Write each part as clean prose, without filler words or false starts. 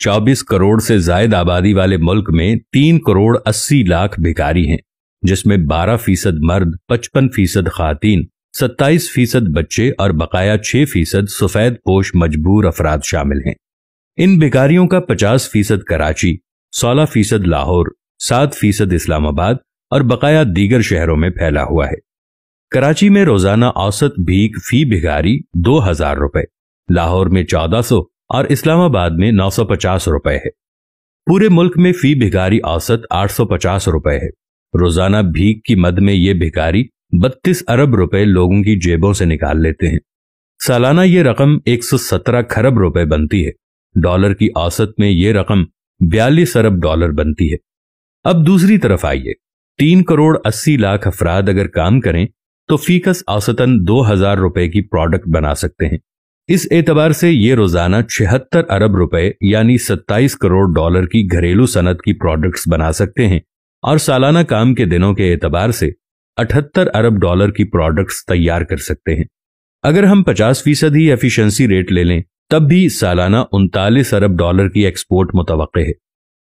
24 करोड़ से जायद आबादी वाले मुल्क में 3 करोड़ 80 लाख भिखारी हैं, जिसमें 12% मर्द, 55% खातीन, 27% बच्चे और बकाया 6% सफेद पोश मजबूर अफराद शामिल हैं। इन भिखारियों का 50% कराची, 16% लाहौर, 7% इस्लामाबाद और बकाया दीगर शहरों में फैला हुआ है। कराची में रोजाना औसत भीख फी भिखारी 2000 रुपए, लाहौर में 1400 और इस्लामाबाद में 950 रुपए है। पूरे मुल्क में फी भिखारी औसत 850 रुपए है। रोजाना भीख की मद में ये भिखारी 32 अरब रुपए लोगों की जेबों से निकाल लेते हैं। सालाना ये रकम 117 खरब रुपए बनती है। डॉलर की औसत में ये रकम 42 अरब डॉलर बनती है। अब दूसरी तरफ आइए, 3 करोड़ 80 लाख अफराद अगर काम करें तो फीकस औसतन 2000 रुपए की प्रोडक्ट बना सकते हैं। इस एतबार से ये रोजाना 76 अरब रुपए यानी 27 करोड़ डॉलर की घरेलू सनत की प्रोडक्ट्स बना सकते हैं और सालाना काम के दिनों के एतबार से 78 अरब डॉलर की प्रोडक्ट्स तैयार कर सकते हैं। अगर हम 50% ही एफिशिएंसी रेट ले लें तब भी सालाना 39 अरब डॉलर की एक्सपोर्ट मुतवक्के है।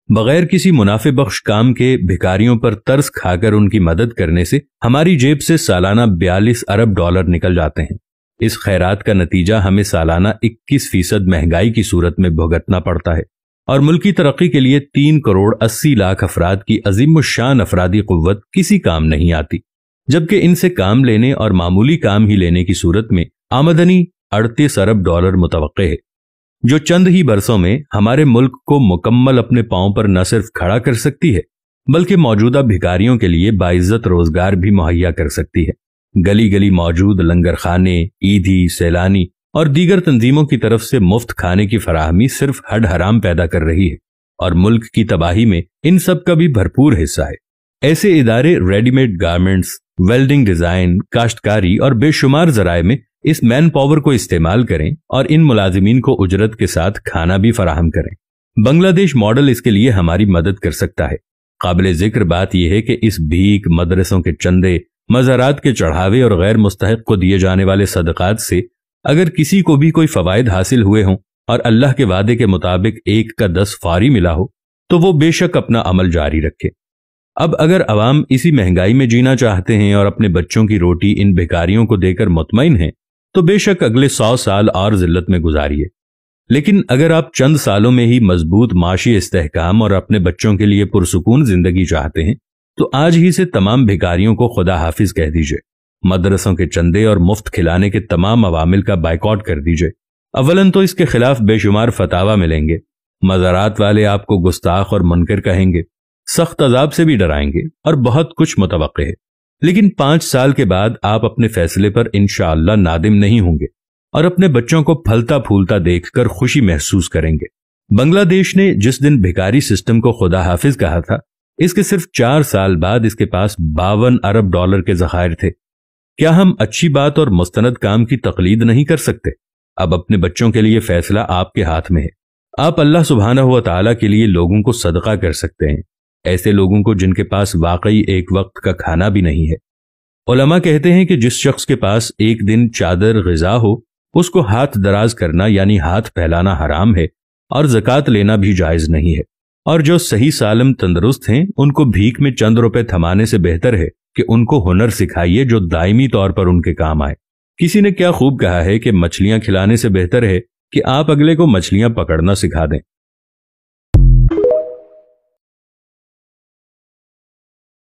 बगैर किसी मुनाफे बख्श काम के भिखारियों पर तरस खाकर उनकी मदद करने से हमारी जेब से सालाना 42 अरब डॉलर निकल जाते हैं। इस खैरात का नतीजा हमें सालाना 21% महंगाई की सूरत में भुगतना पड़ता है और मुल्की तरक्की के लिए 3 करोड़ 80 लाख अफराद की अजीमुश्शान अफरादी कुव्वत किसी काम नहीं आती, जबकि इनसे काम लेने और मामूली काम ही लेने की सूरत में आमदनी 38 अरब डॉलर मुतवक्के है, जो चंद ही बरसों में हमारे मुल्क को मुकम्मल अपने पांव पर न सिर्फ खड़ा कर सकती है बल्कि मौजूदा भिखारियों के लिए बाइज्जत रोजगार भी मुहैया कर सकती है। गली गली मौजूद लंगर खाने, ईदी, सैलानी और दीगर तंजीमों की तरफ से मुफ्त खाने की फराहमी सिर्फ हड हराम पैदा कर रही है और मुल्क की तबाही में इन सब का भी भरपूर हिस्सा है। ऐसे इदारे रेडीमेड गारमेंट्स, वेल्डिंग डिजाइन, काश्तकारी और बेशुमार जराए में इस मैन पावर को इस्तेमाल करें और इन मुलाजिमीन को उजरत के साथ खाना भी फराहम करें। बांग्लादेश मॉडल इसके लिए हमारी मदद कर सकता है। काबिल जिक्र बात यह है कि इस भीख, मदरसों के चंदे, मज़ारात के चढ़ावे और गैर मुस्तहिक को दिए जाने वाले सदकात से अगर किसी को भी कोई फवायद हासिल हुए हों और अल्लाह के वादे के मुताबिक 1 का 10 फारी मिला हो तो वो बेशक अपना अमल जारी रखे। अब अगर अवाम इसी महंगाई में जीना चाहते हैं और अपने बच्चों की रोटी इन भिखारियों को देकर मुतमईन हैं तो बेशक अगले 100 साल और जिल्लत में गुजारिए। लेकिन अगर आप चंद सालों में ही मजबूत माशी इस्तेहकाम और अपने बच्चों के लिए पुरसुकून जिंदगी चाहते हैं तो आज ही से तमाम भिखारियों को खुदा हाफिज कह दीजिए। मदरसों के चंदे और मुफ्त खिलाने के तमाम अवामिल का बाइकआउट कर दीजिए। अवलन तो इसके खिलाफ बेशुमार फतावा मिलेंगे, मज़ारात वाले आपको गुस्ताख और मुनकर कहेंगे, सख्त अजाब से भी डराएंगे और बहुत कुछ मुतवक्के है। लेकिन 5 साल के बाद आप अपने फैसले पर इंशाअल्लाह नादिम नहीं होंगे और अपने बच्चों को फलता फूलता देखकर खुशी महसूस करेंगे। बांग्लादेश ने जिस दिन भिखारी सिस्टम को खुदा हाफिज कहा था, इसके सिर्फ 4 साल बाद इसके पास 52 अरब डॉलर के ज़खायर थे। क्या हम अच्छी बात और मुस्तनद काम की तकलीद नहीं कर सकते? अब अपने बच्चों के लिए फैसला आपके हाथ में है। आप अल्लाह सुब्हानहू व तआला के लिए लोगों को सदका कर सकते हैं, ऐसे लोगों को जिनके पास वाकई एक वक्त का खाना भी नहीं है। उलमा कहते हैं कि जिस शख्स के पास एक दिन चादर ग़िज़ा हो उसको हाथ दराज करना यानी हाथ फैलाना हराम है और ज़कात लेना भी जायज़ नहीं है। और जो सही सालम तंदुरुस्त हैं उनको भीख में चंद रुपए थमाने से बेहतर है कि उनको हुनर सिखाइए जो दायमी तौर पर उनके काम आए। किसी ने क्या खूब कहा है कि मछलियां खिलाने से बेहतर है कि आप अगले को मछलियां पकड़ना सिखा दें।